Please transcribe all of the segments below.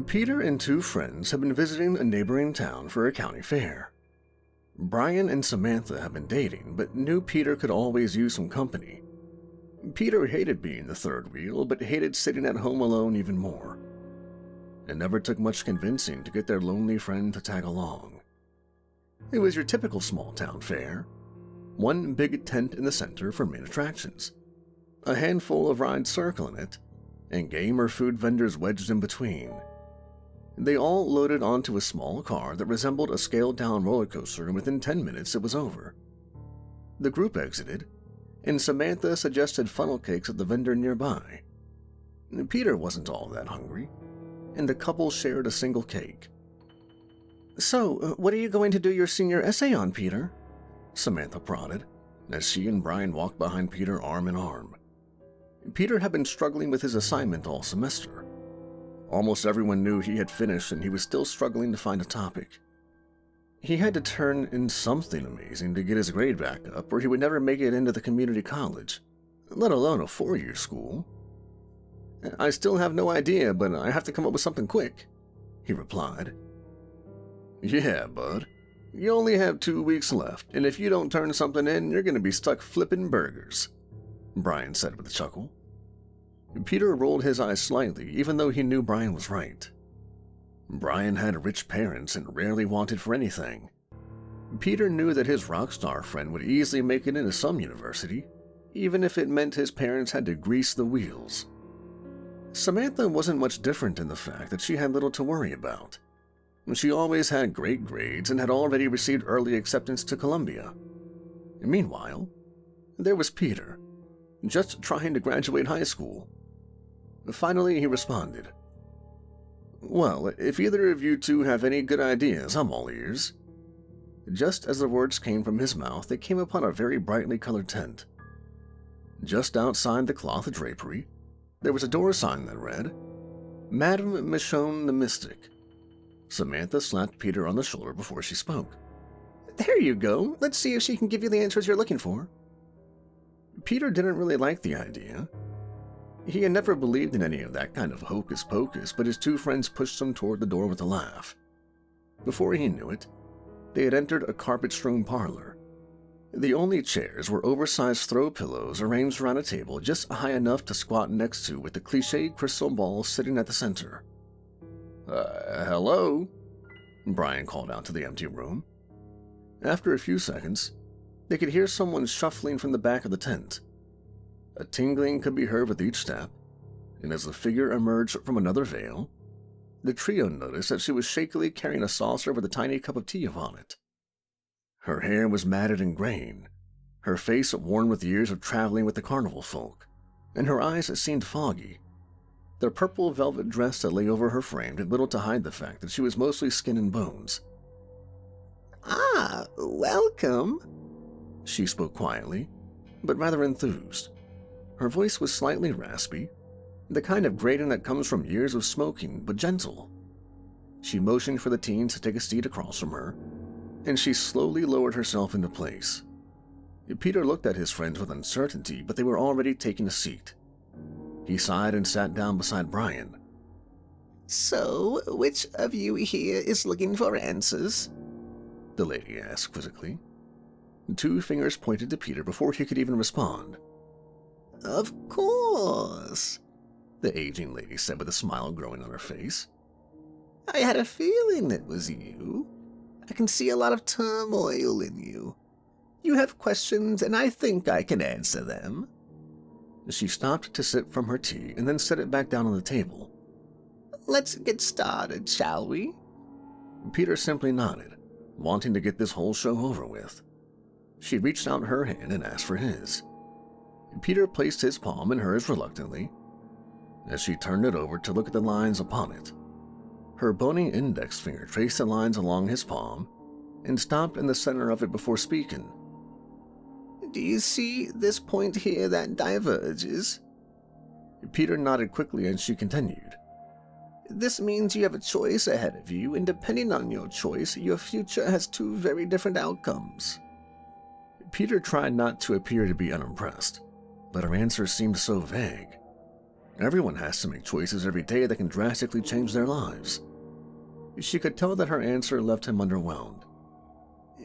Peter and two friends had been visiting a neighboring town for a county fair. Brian and Samantha had been dating, but knew Peter could always use some company. Peter hated being the third wheel, but hated sitting at home alone even more. It never took much convincing to get their lonely friend to tag along. It was your typical small-town fair. One big tent in the center for main attractions, a handful of rides circling it, and game or food vendors wedged in between. They all loaded onto a small car that resembled a scaled-down roller coaster, and within 10 minutes it was over. The group exited, and Samantha suggested funnel cakes at the vendor nearby. Peter wasn't all that hungry, and the couple shared a single cake. "So, what are you going to do your senior essay on, Peter?" Samantha prodded, as she and Brian walked behind Peter arm in arm. Peter had been struggling with his assignment all semester. Almost everyone knew he had finished, and he was still struggling to find a topic. He had to turn in something amazing to get his grade back up, or he would never make it into the community college, let alone a 4-year school. "I still have no idea, but I have to come up with something quick," he replied. "Yeah, bud. You only have 2 weeks left, and if you don't turn something in, you're going to be stuck flipping burgers," Brian said with a chuckle. Peter rolled his eyes slightly, even though he knew Brian was right. Brian had rich parents and rarely wanted for anything. Peter knew that his rock star friend would easily make it into some university, even if it meant his parents had to grease the wheels. Samantha wasn't much different in the fact that she had little to worry about. She always had great grades and had already received early acceptance to Columbia. Meanwhile, there was Peter, just trying to graduate high school. Finally, he responded, "Well, if either of you two have any good ideas, I'm all ears." Just as the words came from his mouth, they came upon a very brightly colored tent. Just outside the cloth drapery, there was a door sign that read, "Madame Michonne the Mystic." Samantha slapped Peter on the shoulder before she spoke. "There you go. Let's see if she can give you the answers you're looking for." Peter didn't really like the idea. He had never believed in any of that kind of hocus-pocus, but his two friends pushed him toward the door with a laugh. Before he knew it, they had entered a carpet-strewn parlor. The only chairs were oversized throw pillows arranged around a table just high enough to squat next to, with the cliché crystal ball sitting at the center. Hello?" Brian called out to the empty room. After a few seconds, they could hear someone shuffling from the back of the tent. A tingling could be heard with each step, and as the figure emerged from another veil, the trio noticed that she was shakily carrying a saucer with a tiny cup of tea upon it. Her hair was matted and graying, her face worn with years of traveling with the carnival folk, and her eyes seemed foggy. The purple velvet dress that lay over her frame did little to hide the fact that she was mostly skin and bones. "Ah, welcome," she spoke quietly, but rather enthused. Her voice was slightly raspy, the kind of grating that comes from years of smoking, but gentle. She motioned for the teens to take a seat across from her, and she slowly lowered herself into place. Peter looked at his friends with uncertainty, but they were already taking a seat. He sighed and sat down beside Brian. "So, which of you here is looking for answers?" the lady asked quizzically. 2 fingers pointed to Peter before he could even respond. "Of course," the aging lady said with a smile growing on her face. "I had a feeling it was you. I can see a lot of turmoil in you. You have questions, and I think I can answer them." She stopped to sip from her tea and then set it back down on the table. "Let's get started, shall we?" Peter simply nodded, wanting to get this whole show over with. She reached out her hand and asked for his. Peter placed his palm in hers reluctantly, as she turned it over to look at the lines upon it. Her bony index finger traced the lines along his palm and stopped in the center of it before speaking. "Do you see this point here that diverges?" Peter nodded quickly and she continued. "This means you have a choice ahead of you, and depending on your choice, your future has 2 very different outcomes." Peter tried not to appear to be unimpressed, but her answer seemed so vague. Everyone has to make choices every day that can drastically change their lives. She could tell that her answer left him underwhelmed.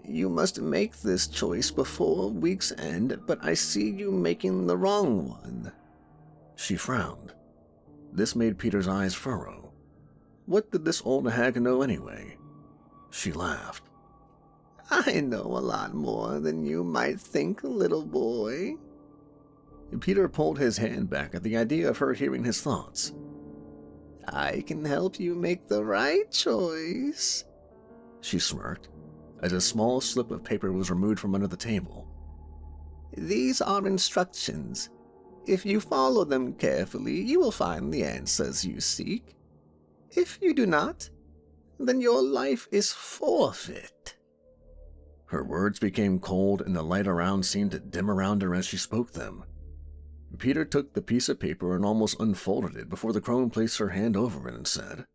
You must make this choice before week's end, but I see you making the wrong one. She frowned. This made Peter's eyes furrow. What did this old hag know anyway? She laughed. I know a lot more than you might think, little boy. Peter pulled his hand back at the idea of her hearing his thoughts. I can help you make the right choice. She smirked, as a small slip of paper was removed from under the table. These are instructions. If you follow them carefully, you will find the answers you seek. If you do not, then your life is forfeit. Her words became cold, and the light around seemed to dim around her as she spoke them. Peter took the piece of paper and almost unfolded it before the crone placed her hand over it and said,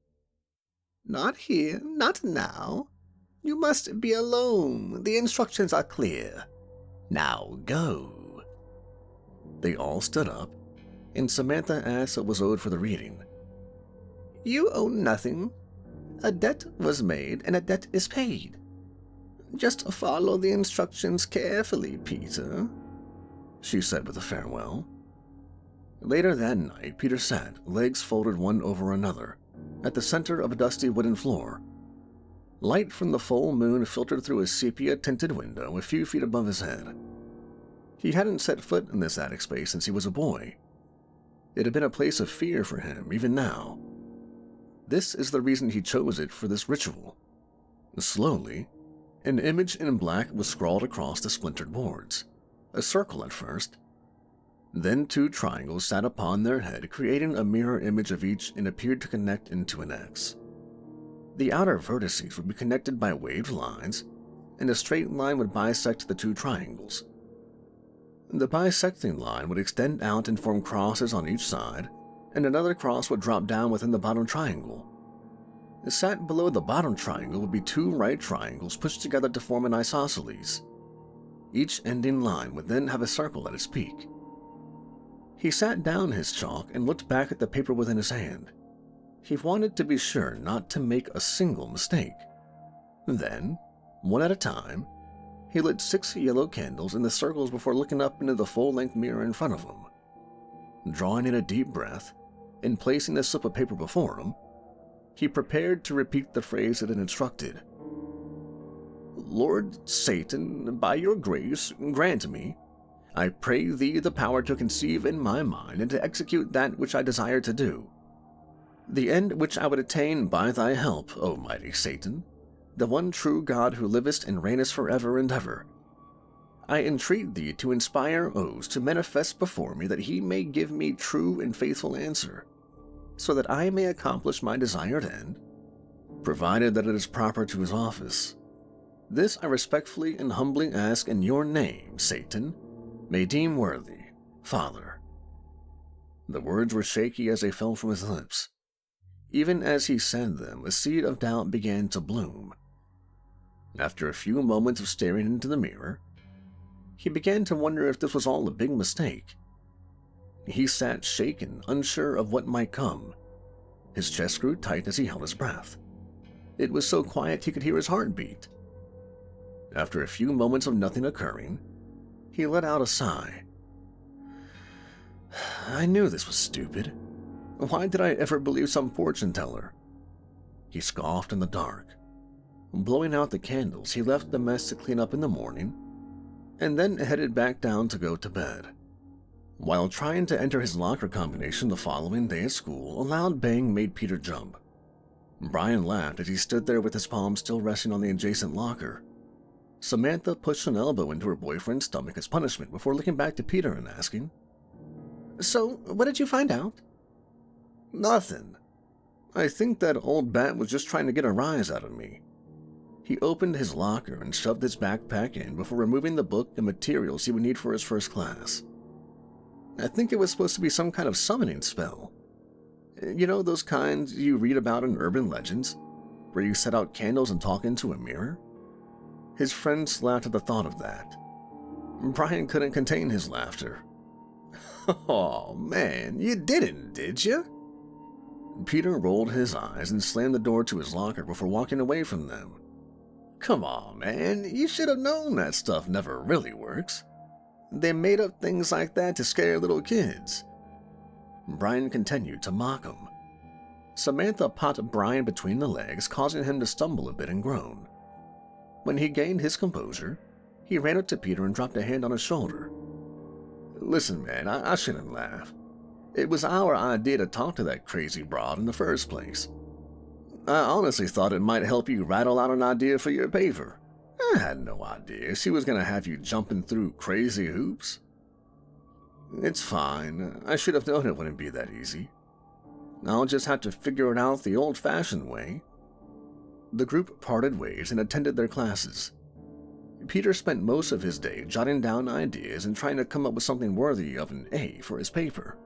Not here, not now. You must be alone. The instructions are clear. Now go. They all stood up, and Samantha asked what was owed for the reading. You owe nothing. A debt was made, and a debt is paid. Just follow the instructions carefully, Peter, she said with a farewell. Later that night, Peter sat, legs folded one over another, at the center of a dusty wooden floor. Light from the full moon filtered through a sepia-tinted window a few feet above his head. He hadn't set foot in this attic space since he was a boy. It had been a place of fear for him, even now. This is the reason he chose it for this ritual. Slowly, an image in black was scrawled across the splintered boards. A circle at first. Then 2 triangles sat upon their head, creating a mirror image of each and appeared to connect into an X. The outer vertices would be connected by waved lines, and a straight line would bisect the 2 triangles. The bisecting line would extend out and form crosses on each side, and another cross would drop down within the bottom triangle. Sat below the bottom triangle would be 2 right triangles pushed together to form an isosceles. Each ending line would then have a circle at its peak. He sat down his chalk and looked back at the paper within his hand. He wanted to be sure not to make a single mistake. Then, one at a time, he lit 6 yellow candles in the circles before looking up into the full-length mirror in front of him. Drawing in a deep breath, and placing the slip of paper before him, he prepared to repeat the phrase it had instructed. Lord Satan, by your grace, grant me, I pray thee the power to conceive in my mind and to execute that which I desire to do. The end which I would attain by thy help, O mighty Satan, the one true God who livest and reignest forever and ever. I entreat thee to inspire Oz to manifest before me that he may give me true and faithful answer, so that I may accomplish my desired end, provided that it is proper to his office. This I respectfully and humbly ask in your name, Satan, may deem worthy, Father. The words were shaky as they fell from his lips. Even as he said them, a seed of doubt began to bloom. After a few moments of staring into the mirror, he began to wonder if this was all a big mistake. He sat shaken, unsure of what might come. His chest grew tight as he held his breath. It was so quiet he could hear his heart beat. After a few moments of nothing occurring, he let out a sigh. I knew this was stupid. Why did I ever believe some fortune teller? He scoffed in the dark. Blowing out the candles, he left the mess to clean up in the morning, and then headed back down to go to bed. While trying to enter his locker combination the following day at school, a loud bang made Peter jump. Brian laughed as he stood there with his palm still resting on the adjacent locker. Samantha pushed an elbow into her boyfriend's stomach as punishment before looking back to Peter and asking, So, what did you find out? Nothing. I think that old bat was just trying to get a rise out of me. He opened his locker and shoved his backpack in before removing the book and materials he would need for his first class. I think it was supposed to be some kind of summoning spell. You know those kinds you read about in urban legends, where you set out candles and talk into a mirror? His friends laughed at the thought of that. Brian couldn't contain his laughter. Oh man, you didn't, did you? Peter rolled his eyes and slammed the door to his locker before walking away from them. Come on, man, you should have known that stuff never really works. They made up things like that to scare little kids. Brian continued to mock him. Samantha popped Brian between the legs, causing him to stumble a bit and groan. When he gained his composure, he ran up to Peter and dropped a hand on his shoulder. Listen, man, I shouldn't laugh. It was our idea to talk to that crazy broad in the first place. I honestly thought it might help you rattle out an idea for your paper. I had no idea she was going to have you jumping through crazy hoops. It's fine. I should have known it wouldn't be that easy. I'll just have to figure it out the old-fashioned way. The group parted ways and attended their classes. Peter spent most of his day jotting down ideas and trying to come up with something worthy of an A for his paper.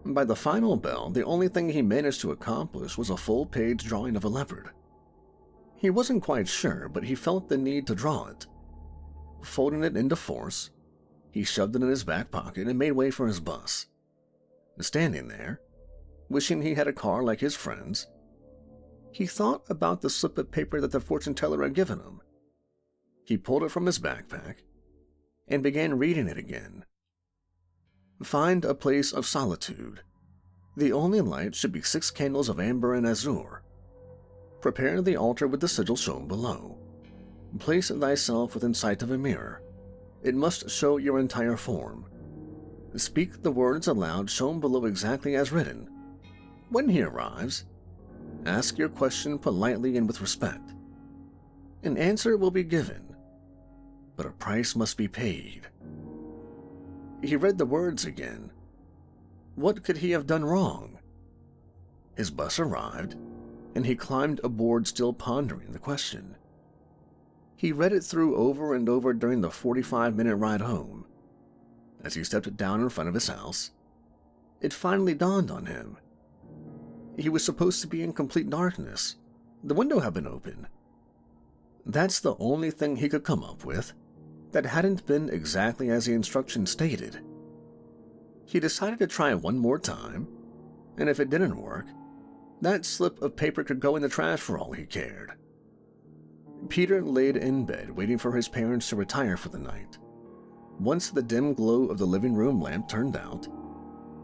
By the final bell, the only thing he managed to accomplish was a full-page drawing of a leopard. He wasn't quite sure, but he felt the need to draw it. Folding it into force, he shoved it in his back pocket and made way for his bus. Standing there, wishing he had a car like his friends, he thought about the slip of paper that the fortune teller had given him. He pulled it from his backpack and began reading it again. Find a place of solitude. The only light should be 6 candles of amber and azure. Prepare the altar with the sigil shown below. Place thyself within sight of a mirror. It must show your entire form. Speak the words aloud shown below exactly as written. When he arrives, ask your question politely and with respect. An answer will be given, but a price must be paid. He read the words again. What could he have done wrong? His bus arrived, and he climbed aboard still pondering the question. He read it through over and over during the 45-minute ride home. As he stepped down in front of his house, it finally dawned on him. He was supposed to be in complete darkness. The window had been open. That's the only thing he could come up with that hadn't been exactly as the instructions stated. He decided to try one more time, and if it didn't work, that slip of paper could go in the trash for all he cared. Peter laid in bed waiting for his parents to retire for the night. Once the dim glow of the living room lamp turned out,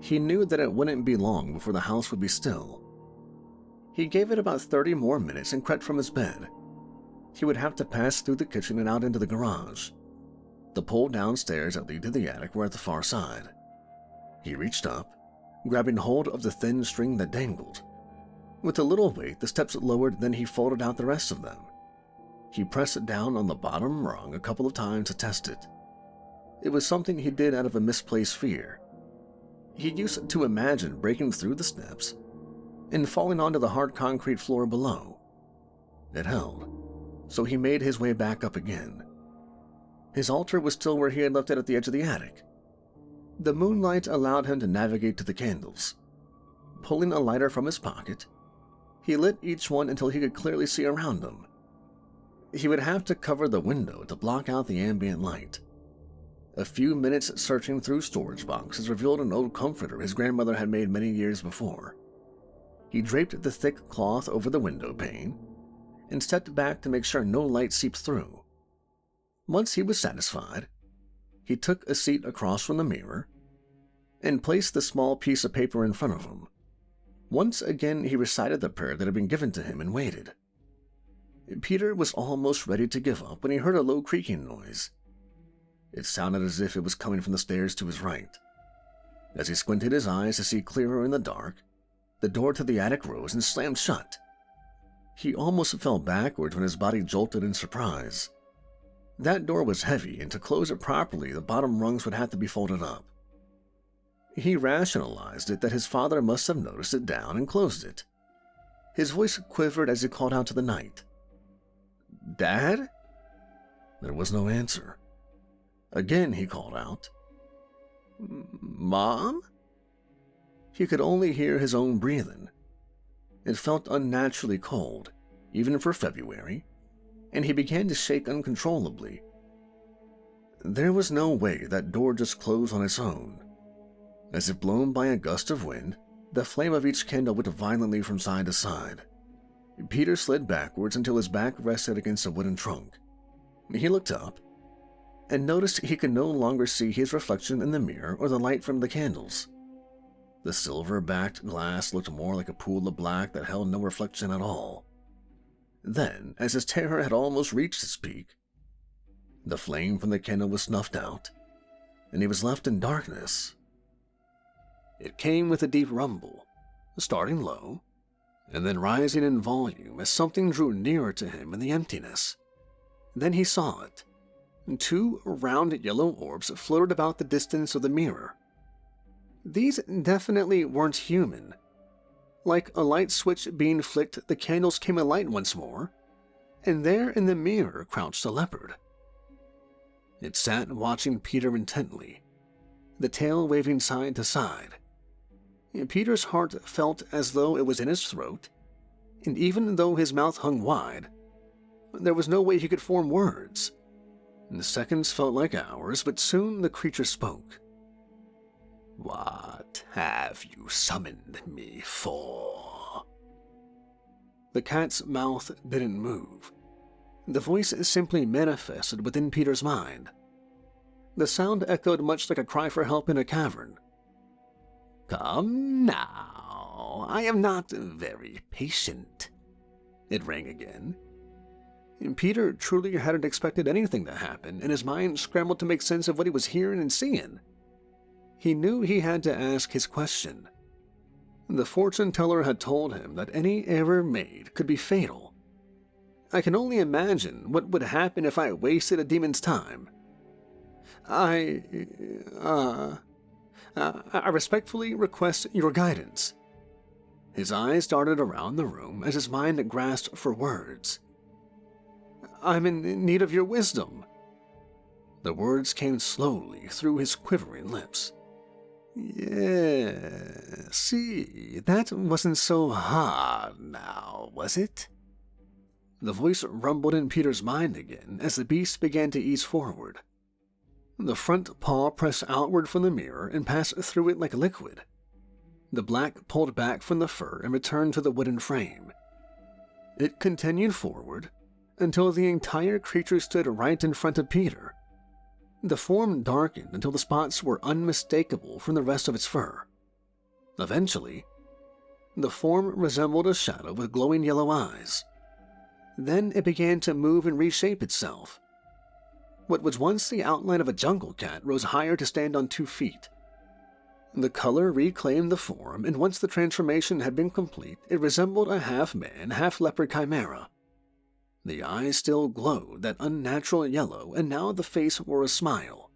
he knew that it wouldn't be long before the house would be still. He gave it about 30 more minutes and crept from his bed. He would have to pass through the kitchen and out into the garage. The pole downstairs that lead to the attic were at the far side. He reached up, grabbing hold of the thin string that dangled. With a little weight, the steps lowered, then he folded out the rest of them. He pressed it down on the bottom rung a couple of times to test it. It was something he did out of a misplaced fear. He used to imagine breaking through the steps and falling onto the hard concrete floor below. It held, so he made his way back up again. His altar was still where he had left it at the edge of the attic. The moonlight allowed him to navigate to the candles. Pulling a lighter from his pocket, he lit each one until he could clearly see around him. He would have to cover the window to block out the ambient light. A few minutes searching through storage boxes revealed an old comforter his grandmother had made many years before. He draped the thick cloth over the window pane and stepped back to make sure no light seeped through. Once he was satisfied, he took a seat across from the mirror and placed the small piece of paper in front of him. Once again, he recited the prayer that had been given to him and waited. Peter was almost ready to give up when he heard a low creaking noise. It sounded as if it was coming from the stairs to his right. As he squinted his eyes to see clearer in the dark, the door to the attic rose and slammed shut. He almost fell backwards when his body jolted in surprise. That door was heavy, and to close it properly, the bottom rungs would have to be folded up. He rationalized it that his father must have noticed it down and closed it. His voice quivered as he called out to the night. "Dad?" There was no answer. Again he called out, "Mom?" He could only hear his own breathing. It felt unnaturally cold, even for February, and he began to shake uncontrollably. There was no way that door just closed on its own. As if blown by a gust of wind, the flame of each candle went violently from side to side. Peter slid backwards until his back rested against a wooden trunk. He looked up and noticed he could no longer see his reflection in the mirror or the light from the candles. The silver-backed glass looked more like a pool of black that held no reflection at all. Then, as his terror had almost reached its peak, the flame from the candle was snuffed out, and he was left in darkness. It came with a deep rumble, starting low, and then rising in volume as something drew nearer to him in the emptiness. Then he saw it. 2 round yellow orbs floated about the distance of the mirror. These definitely weren't human. Like a light switch being flicked, the candles came alight once more, and there in the mirror crouched a leopard. It sat watching Peter intently, the tail waving side to side. Peter's heart felt as though it was in his throat, and even though his mouth hung wide, there was no way he could form words. The seconds felt like hours, but soon the creature spoke. "What have you summoned me for?" The cat's mouth didn't move. The voice simply manifested within Peter's mind. The sound echoed much like a cry for help in a cavern. "Come now, I am not very patient," it rang again. And Peter truly hadn't expected anything to happen, and his mind scrambled to make sense of what he was hearing and seeing. He knew he had to ask his question. The fortune teller had told him that any error made could be fatal. I can only imagine what would happen if I wasted a demon's time. I respectfully request your guidance." His eyes darted around the room as his mind grasped for words. "I'm in need of your wisdom." The words came slowly through his quivering lips. "Yeah, see, that wasn't so hard now, was it?" The voice rumbled in Peter's mind again as the beast began to ease forward. The front paw pressed outward from the mirror and passed through it like liquid. The black pulled back from the fur and returned to the wooden frame. It continued forward until the entire creature stood right in front of Peter. The form darkened until the spots were unmistakable from the rest of its fur. Eventually, the form resembled a shadow with glowing yellow eyes. Then it began to move and reshape itself. What was once the outline of a jungle cat rose higher to stand on 2 feet. The color reclaimed the form, and once the transformation had been complete, it resembled a half-man, half-leopard chimera. The eyes still glowed that unnatural yellow, and now the face wore a smile.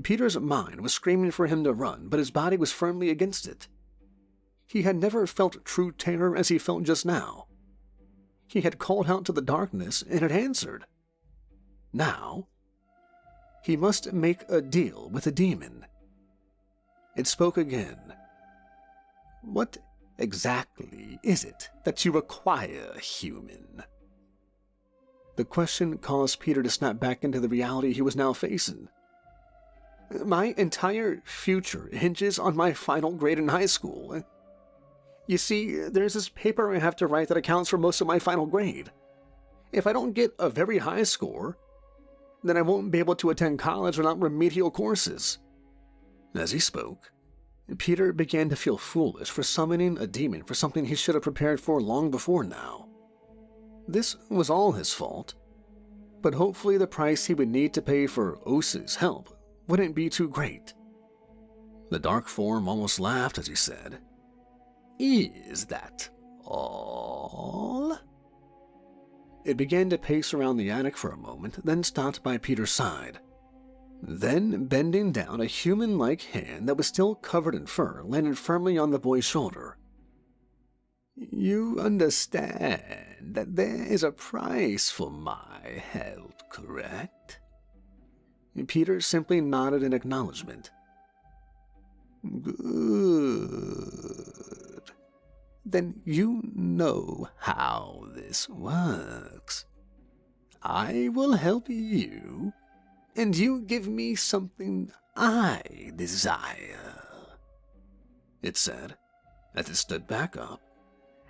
Peter's mind was screaming for him to run, but his body was firmly against it. He had never felt true terror as he felt just now. He had called out to the darkness, and it answered. Now, he must make a deal with the demon. It spoke again. "What exactly is it that you require, human?" The question caused Peter to snap back into the reality he was now facing. "My entire future hinges on my final grade in high school. You see, there's this paper I have to write that accounts for most of my final grade. If I don't get a very high score, then I won't be able to attend college without remedial courses." As he spoke, Peter began to feel foolish for summoning a demon for something he should have prepared for long before now. This was all his fault, but hopefully the price he would need to pay for Ose's help wouldn't be too great. The dark form almost laughed as he said, "Is that all?" It began to pace around the attic for a moment, then stopped by Peter's side. Then, bending down, a human-like hand that was still covered in fur landed firmly on the boy's shoulder. "You understand that there is a price for my help, correct?" Peter simply nodded in acknowledgement. "Good. Then you know how this works. I will help you, and you give me something I desire, it said, as it stood back up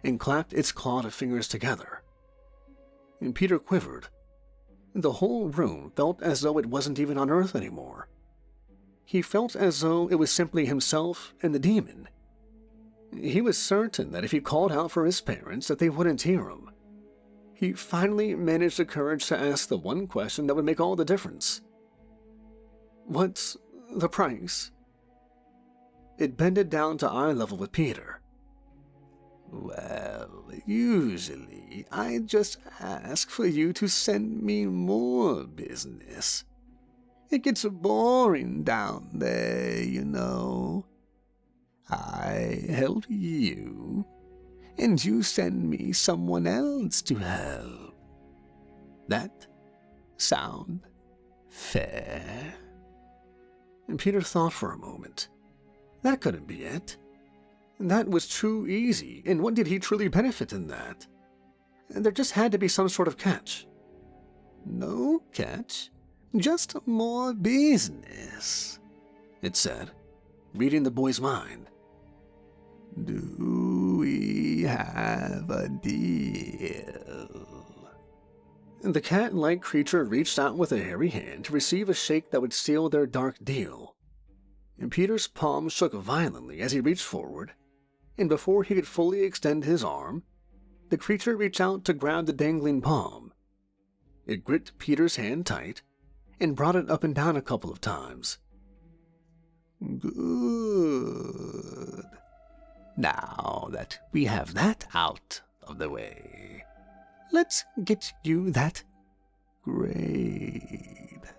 and clapped its clawed fingers together. And Peter quivered. The whole room felt as though it wasn't even on Earth anymore. He felt as though it was simply himself and the demon. He was certain that if he called out for his parents, that they wouldn't hear him. He finally managed the courage to ask the one question that would make all the difference. "What's the price?" It bended down to eye level with Peter. "Well, usually I just ask for you to send me more business. It gets boring down there, you know. I help you, and you send me someone else to help. That sound fair?" And Peter thought for a moment. That couldn't be it. That was too easy, and what did he truly benefit in that? There just had to be some sort of catch. "No catch, just more business," it said, reading the boy's mind. "Do we have a deal?" The cat-like creature reached out with a hairy hand to receive a shake that would seal their dark deal. And Peter's palm shook violently as he reached forward, and before he could fully extend his arm, the creature reached out to grab the dangling palm. It gripped Peter's hand tight and brought it up and down a couple of times. "Good. Now that we have that out of the way, let's get you that grade."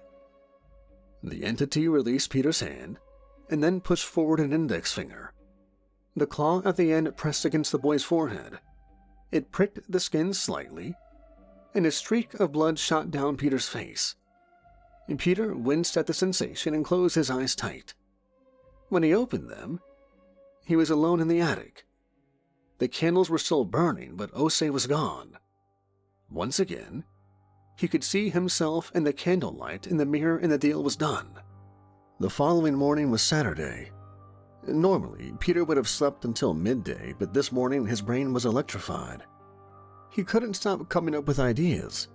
The entity released Peter's hand and then pushed forward an index finger. The claw at the end pressed against the boy's forehead. It pricked the skin slightly, and a streak of blood shot down Peter's face. And Peter winced at the sensation and closed his eyes tight. When he opened them, he was alone in the attic. The candles were still burning, but Osei was gone. Once again, he could see himself in the candlelight in the mirror, and the deal was done. The following morning was Saturday. Normally, Peter would have slept until midday, but this morning his brain was electrified. He couldn't stop coming up with ideas.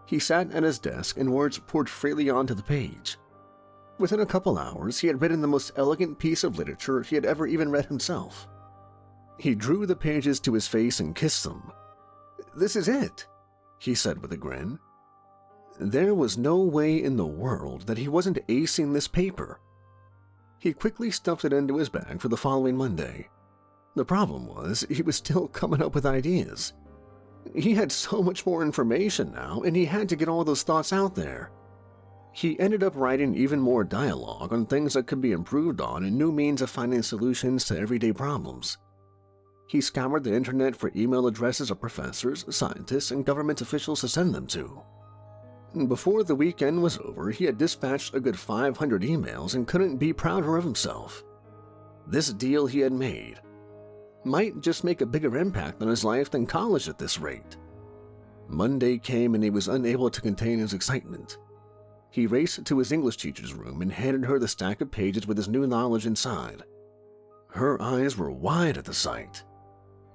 He sat at his desk and words poured freely onto the page. Within a couple hours, he had written the most elegant piece of literature he had ever even read himself. He drew the pages to his face and kissed them. "This is it," he said with a grin. There was no way in the world that he wasn't acing this paper. He quickly stuffed it into his bag for the following Monday. The problem was, he was still coming up with ideas. He had so much more information now, and he had to get all those thoughts out there. He ended up writing even more dialogue on things that could be improved on and new means of finding solutions to everyday problems. He scoured the internet for email addresses of professors, scientists, and government officials to send them to. Before the weekend was over, he had dispatched a good 500 emails and couldn't be prouder of himself. This deal he had made might just make a bigger impact on his life than college at this rate. Monday came and he was unable to contain his excitement. He raced to his English teacher's room and handed her the stack of pages with his new knowledge inside. Her eyes were wide at the sight.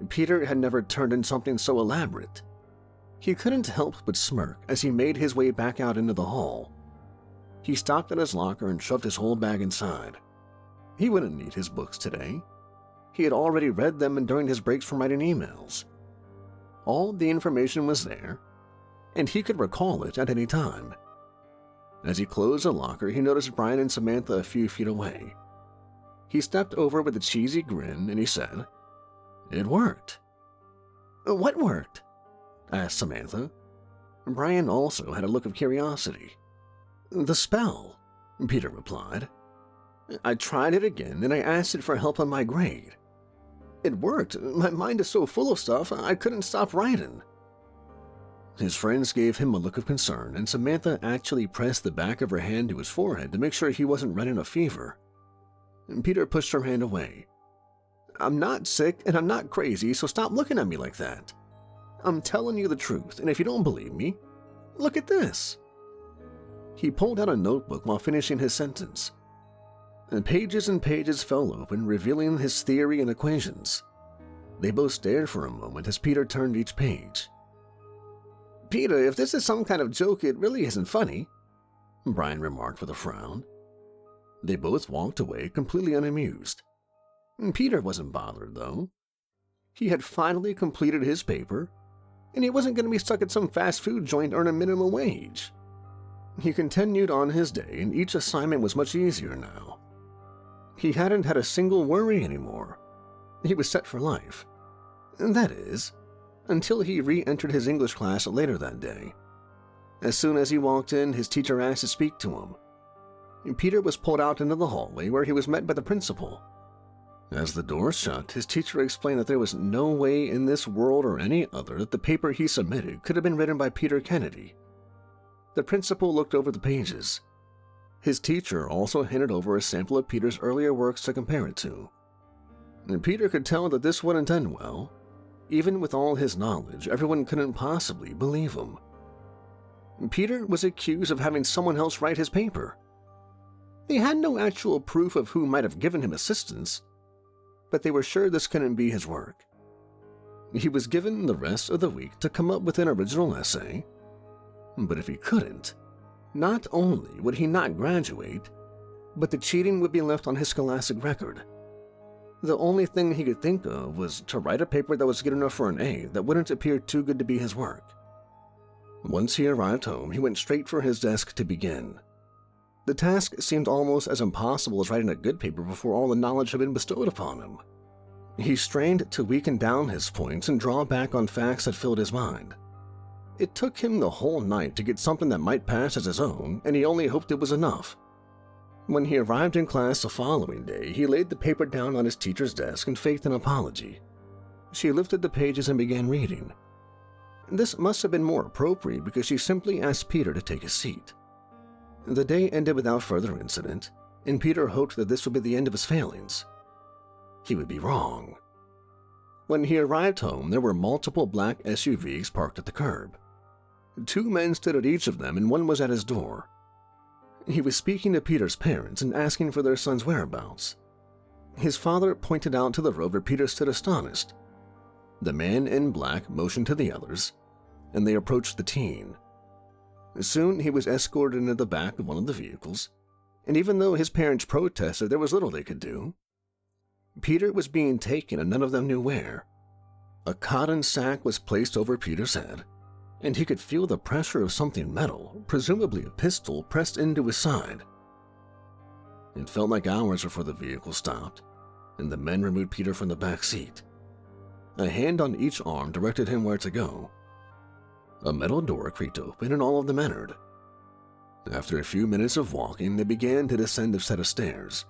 Peter had never turned in something so elaborate. He couldn't help but smirk as he made his way back out into the hall. He stopped at his locker and shoved his whole bag inside. He wouldn't need his books today. He had already read them during his breaks from writing emails. All the information was there, and he could recall it at any time. As he closed the locker, he noticed Brian and Samantha a few feet away. He stepped over with a cheesy grin and he said, "It worked." "What worked?" asked Samantha. Brian also had a look of curiosity. "The spell," Peter replied. "I tried it again and I asked it for help on my grade. It worked. My mind is so full of stuff, I couldn't stop writing." His friends gave him a look of concern, and Samantha actually pressed the back of her hand to his forehead to make sure he wasn't running a fever. Peter pushed her hand away. "I'm not sick and I'm not crazy, so stop looking at me like that. I'm telling you the truth, and if you don't believe me, look at this." He pulled out a notebook while finishing his sentence. And pages fell open, revealing his theory and equations. They both stared for a moment as Peter turned each page. "Peter, if this is some kind of joke, it really isn't funny," Brian remarked with a frown. They both walked away, completely unamused. Peter wasn't bothered, though. He had finally completed his paper, and he wasn't going to be stuck at some fast food joint earning minimum wage. He continued on his day, and each assignment was much easier now. He hadn't had a single worry anymore. He was set for life. That is, until he re-entered his English class later that day. As soon as he walked in, his teacher asked to speak to him. Peter was pulled out into the hallway where he was met by the principal. As the door shut, his teacher explained that there was no way in this world or any other that the paper he submitted could have been written by Peter Kennedy. The principal looked over the pages. His teacher also handed over a sample of Peter's earlier works to compare it to. And Peter could tell that this wouldn't end well. Even with all his knowledge, everyone couldn't possibly believe him. Peter was accused of having someone else write his paper. They had no actual proof of who might have given him assistance, but they were sure this couldn't be his work. He was given the rest of the week to come up with an original essay, but if he couldn't, not only would he not graduate, but the cheating would be left on his scholastic record. The only thing he could think of was to write a paper that was good enough for an A that wouldn't appear too good to be his work. Once he arrived home, he went straight for his desk to begin. The task seemed almost as impossible as writing a good paper before all the knowledge had been bestowed upon him. He strained to weaken down his points and draw back on facts that filled his mind. It took him the whole night to get something that might pass as his own, and he only hoped it was enough. When he arrived in class the following day, he laid the paper down on his teacher's desk and faked an apology. She lifted the pages and began reading. This must have been more appropriate because she simply asked Peter to take a seat. The day ended without further incident, and Peter hoped that this would be the end of his failings. He would be wrong. When he arrived home, there were multiple black SUVs parked at the curb. 2 men stood at each of them, and one was at his door. He was speaking to Peter's parents and asking for their son's whereabouts. His father pointed out to the road where Peter stood astonished. The man in black motioned to the others, and they approached the teen. Soon he was escorted into the back of one of the vehicles, and even though his parents protested, there was little they could do. Peter was being taken and none of them knew where. A cotton sack was placed over Peter's head, and he could feel the pressure of something metal, presumably a pistol, pressed into his side. It felt like hours before the vehicle stopped, and the men removed Peter from the back seat. A hand on each arm directed him where to go. A metal door creaked open and all of them entered. After a few minutes of walking, they began to descend a set of stairs.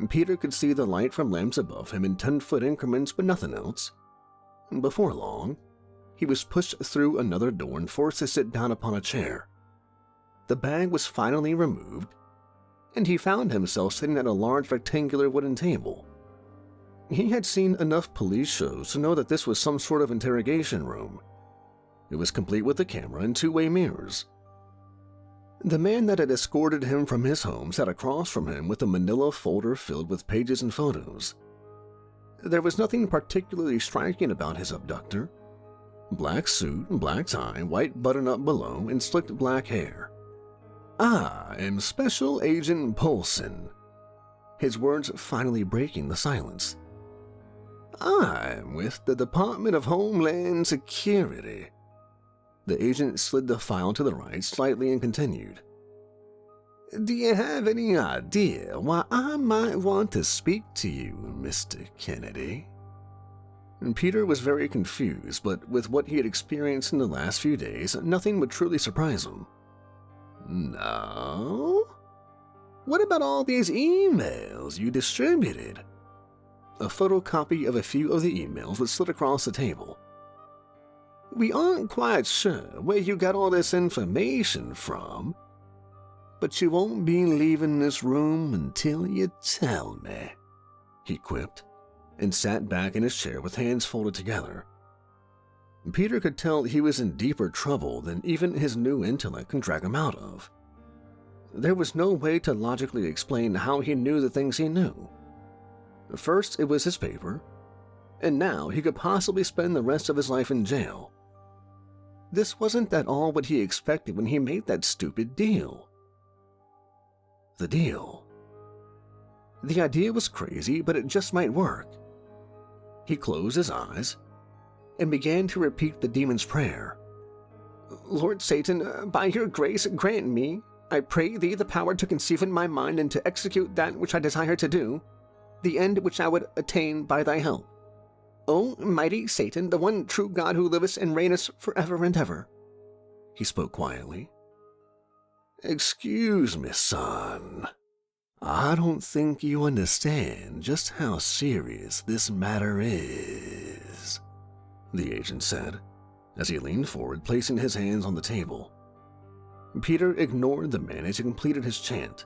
Peter could see the light from lamps above him in 10-foot increments, but nothing else. Before long, he was pushed through another door and forced to sit down upon a chair. The bag was finally removed, and he found himself sitting at a large rectangular wooden table. He had seen enough police shows to know that this was some sort of interrogation room. It was complete with a camera and 2-way mirrors. The man that had escorted him from his home sat across from him with a manila folder filled with pages and photos. There was nothing particularly striking about his abductor. Black suit, black tie, white button-up below, and slicked black hair. "I am Special Agent Polson," his words finally breaking the silence. "I'm with the Department of Homeland Security." The agent slid the file to the right slightly and continued. "Do you have any idea why I might want to speak to you, Mr. Kennedy?" And Peter was very confused, but with what he had experienced in the last few days, nothing would truly surprise him. "No? What about all these emails you distributed?" A photocopy of a few of the emails was slid across the table. "We aren't quite sure where you got all this information from, but you won't be leaving this room until you tell me," he quipped, and sat back in his chair with hands folded together. Peter could tell he was in deeper trouble than even his new intellect could drag him out of. There was no way to logically explain how he knew the things he knew. First, it was his paper, and now he could possibly spend the rest of his life in jail. This wasn't at all what he expected when he made that stupid deal. The deal. The idea was crazy, but it just might work. He closed his eyes and began to repeat the demon's prayer. Lord Satan, by your grace grant me, I pray thee, the power to conceive in my mind and to execute that which I desire to do, the end which I would attain by thy help. O mighty Satan, the one true God who livest and reignest forever and ever. He spoke quietly. Excuse me, son. I don't think you understand just how serious this matter is, the agent said, as he leaned forward, placing his hands on the table. Peter ignored the man as he completed his chant.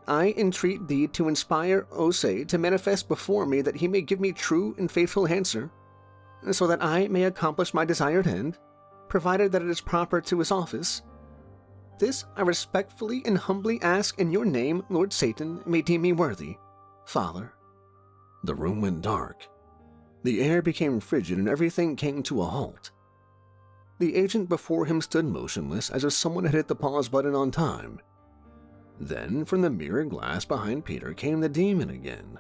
I entreat thee to inspire Osei to manifest before me that he may give me true and faithful answer, so that I may accomplish my desired end, provided that it is proper to his office. This I respectfully and humbly ask in your name, Lord Satan, may deem me worthy. Father. The room went dark. The air became frigid and everything came to a halt. The agent before him stood motionless as if someone had hit the pause button on time. Then, from the mirror glass behind Peter came the demon again.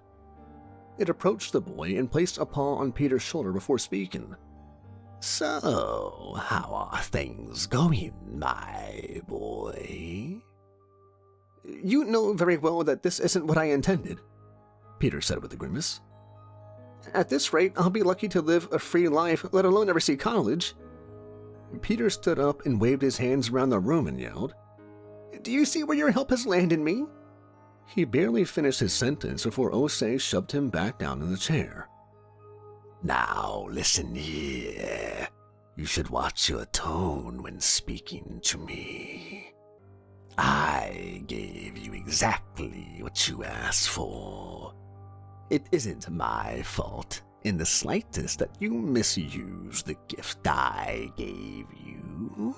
It approached the boy and placed a paw on Peter's shoulder before speaking. So, how are things going, my boy? You know very well that this isn't what I intended, Peter said with a grimace. At this rate, I'll be lucky to live a free life, let alone ever see college. Peter stood up and waved his hands around the room and yelled, Do you see where your help has landed me? He barely finished his sentence before Osei shoved him back down in the chair. Now listen here. You should watch your tone when speaking to me. I gave you exactly what you asked for. It isn't my fault in the slightest that you misused the gift I gave you.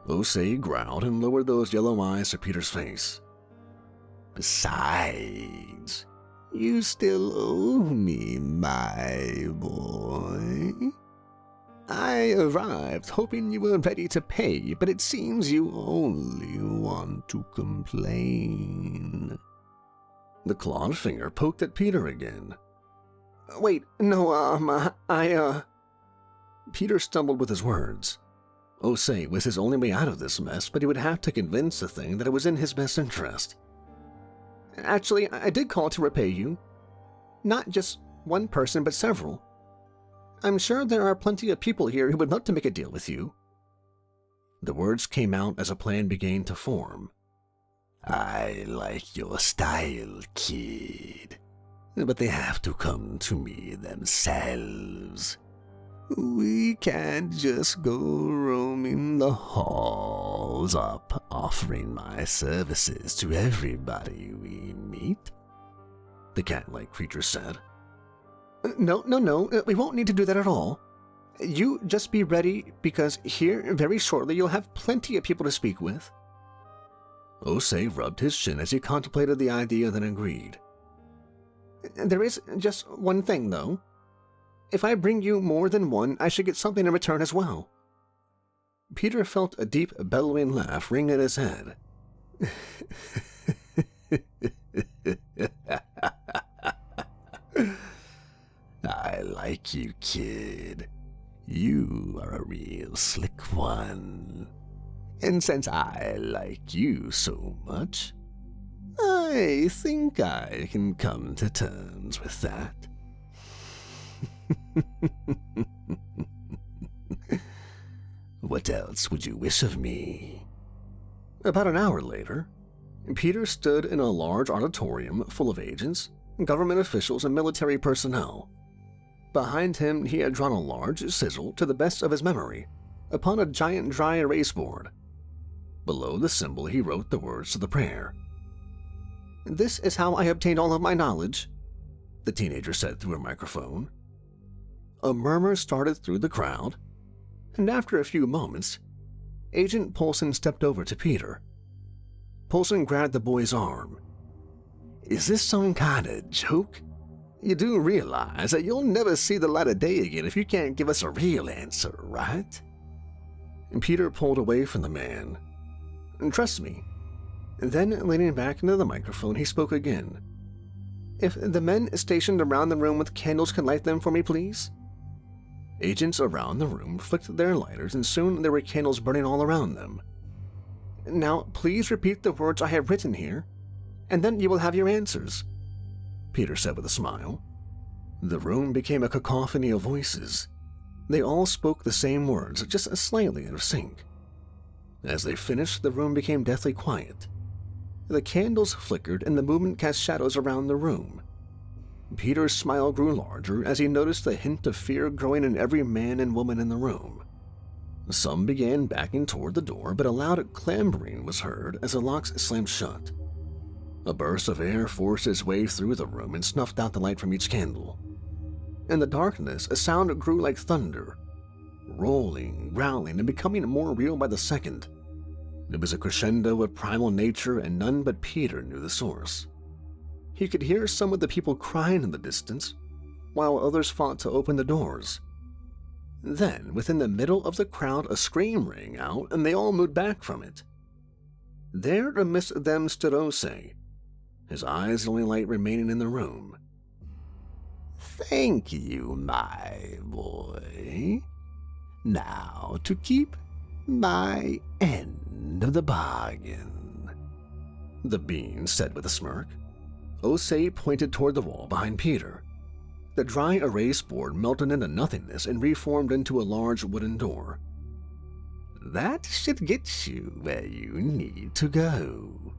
Osei growled and lowered those yellow eyes to Peter's face. Besides, you still owe me, my boy. I arrived hoping you were ready to pay, but it seems you only want to complain. The clawed finger poked at Peter again. Wait, no, Peter stumbled with his words. Osei was his only way out of this mess, but he would have to convince the thing that it was in his best interest. Actually, I did call to repay you. Not just one person, but several. I'm sure there are plenty of people here who would love to make a deal with you. The words came out as a plan began to form. I like your style, kid. But they have to come to me themselves. We can't just go roaming the halls up offering my services to everybody we meet, the cat-like creature said. No, we won't need to do that at all. You just be ready, because here, very shortly, you'll have plenty of people to speak with. Osei rubbed his chin as he contemplated the idea, then agreed. There is just one thing, though. If I bring you more than one, I should get something in return as well. Peter felt a deep, bellowing laugh ring in his head. I like you, kid. You are a real slick one. And since I like you so much, I think I can come to terms with that. What else would you wish of me? About an hour later, Peter stood in a large auditorium full of agents, government officials, and military personnel. Behind him, he had drawn a large sigil, to the best of his memory, upon a giant dry erase board. Below the symbol, he wrote the words to the prayer. This is how I obtained all of my knowledge, the teenager said through a microphone. A murmur started through the crowd, and after a few moments, Agent Poulsen stepped over to Peter. Poulsen grabbed the boy's arm. "Is this some kind of joke? You do realize that you'll never see the light of day again if you can't give us a real answer, right?" And Peter pulled away from the man. "Trust me." Then, leaning back into the microphone, he spoke again. "If the men stationed around the room with candles can light them for me, please?" Agents around the room flicked their lighters, and soon there were candles burning all around them. "Now, please repeat the words I have written here, and then you will have your answers," Peter said with a smile. The room became a cacophony of voices. They all spoke the same words, just slightly out of sync. As they finished, the room became deathly quiet. The candles flickered and the movement cast shadows around the room. Peter's smile grew larger as he noticed the hint of fear growing in every man and woman in the room. Some began backing toward the door, but a loud clambering was heard as the locks slammed shut. A burst of air forced its way through the room and snuffed out the light from each candle. In the darkness, a sound grew like thunder, rolling, growling, and becoming more real by the second. It was a crescendo of primal nature, and none but Peter knew the source. He could hear some of the people crying in the distance, while others fought to open the doors. Then, within the middle of the crowd, a scream rang out, and they all moved back from it. There amidst them stood Osei, his eyes the only light remaining in the room. "Thank you, my boy. Now, to keep my end of the bargain," the being said with a smirk. Osei pointed toward the wall behind Peter. The dry erase board melted into nothingness and reformed into a large wooden door. "That should get you where you need to go,"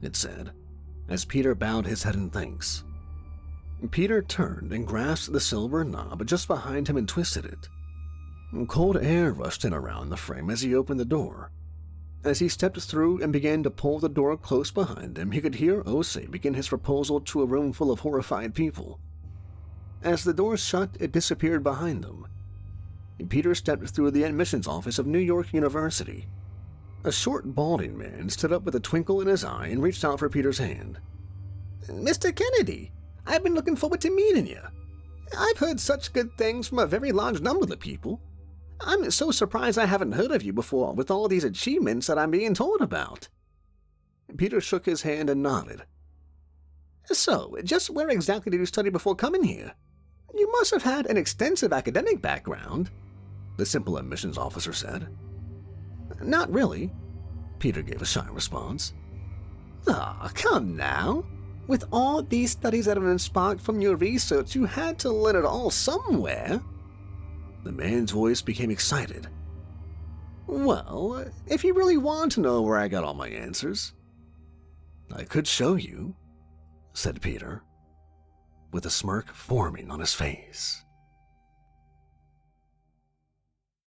it said, as Peter bowed his head in thanks. Peter turned and grasped the silver knob just behind him and twisted it. Cold air rushed in around the frame as he opened the door. As he stepped through and began to pull the door close behind him, he could hear Osei begin his proposal to a room full of horrified people. As the door shut, it disappeared behind them. Peter stepped through the admissions office of New York University. A short, balding man stood up with a twinkle in his eye and reached out for Peter's hand. "Mr. Kennedy, I've been looking forward to meeting you. I've heard such good things from a very large number of people. I'm so surprised I haven't heard of you before with all these achievements that I'm being told about." Peter shook his hand and nodded. "So, just where exactly did you study before coming here? You must have had an extensive academic background," the simple admissions officer said. "Not really," Peter gave a shy response. "Ah, come now. With all these studies that have been sparked from your research, you had to learn it all somewhere." The man's voice became excited. "Well, if you really want to know where I got all my answers, I could show you," said Peter, with a smirk forming on his face.